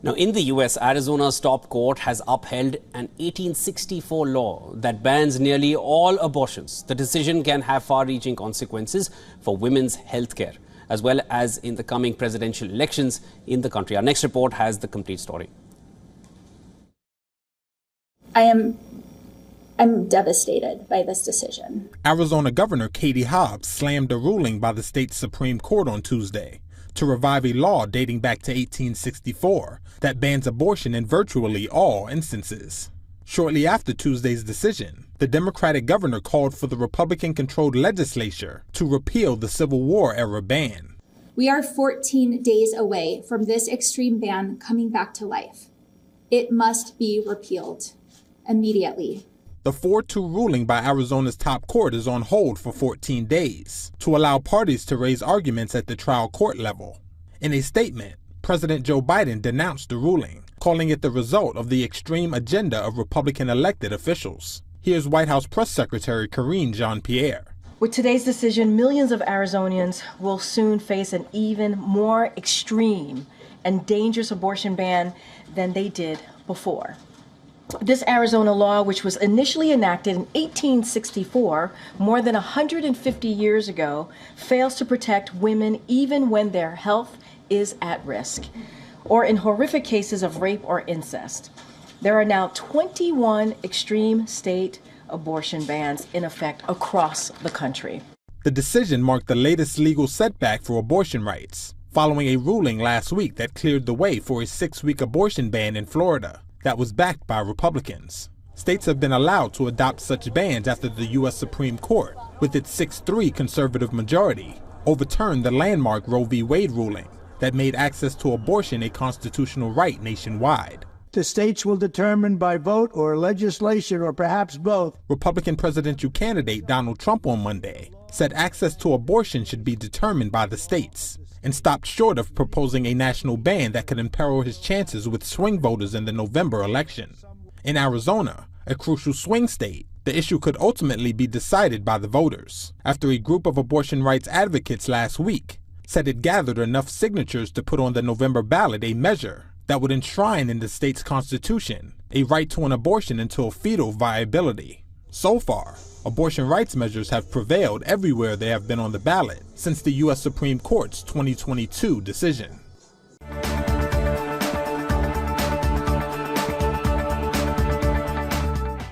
Now, in the US, Arizona's top court has upheld an 1864 law that bans nearly all abortions. The decision can have far-reaching consequences for women's health care, as well as in the coming presidential elections in the country. Our next report has the complete story. I'm devastated by this decision. Arizona Governor Katie Hobbs slammed a ruling by the state's Supreme Court on Tuesday to revive a law dating back to 1864 that bans abortion in virtually all instances. Shortly after Tuesday's decision, the Democratic governor called for the Republican-controlled legislature to repeal the Civil War-era ban. We are 14 days away from this extreme ban coming back to life. It must be repealed immediately. The 4-2 ruling by Arizona's top court is on hold for 14 days to allow parties to raise arguments at the trial court level. In a statement, President Joe Biden denounced the ruling, calling it the result of the extreme agenda of Republican elected officials. Here's White House Press Secretary Karine Jean-Pierre. With today's decision, millions of Arizonians will soon face an even more extreme and dangerous abortion ban than they did before. This Arizona law, which was initially enacted in 1864, more than 150 years ago, fails to protect women even when their health is at risk, or in horrific cases of rape or incest. There are now 21 extreme state abortion bans in effect across the country. The decision marked the latest legal setback for abortion rights, following a ruling last week that cleared the way for a 6-week abortion ban in Florida that was backed by Republicans. States have been allowed to adopt such bans after the U.S. Supreme Court, with its 6-3 conservative majority, overturned the landmark Roe v. Wade ruling that made access to abortion a constitutional right nationwide. The states will determine by vote or legislation or perhaps both. Republican presidential candidate Donald Trump on Monday said access to abortion should be determined by the states, and stopped short of proposing a national ban that could imperil his chances with swing voters in the November election. In Arizona, a crucial swing state, the issue could ultimately be decided by the voters, after a group of abortion rights advocates last week said it gathered enough signatures to put on the November ballot a measure that would enshrine in the state's constitution a right to an abortion until fetal viability. So far, abortion rights measures have prevailed everywhere they have been on the ballot since the U.S. Supreme Court's 2022 decision.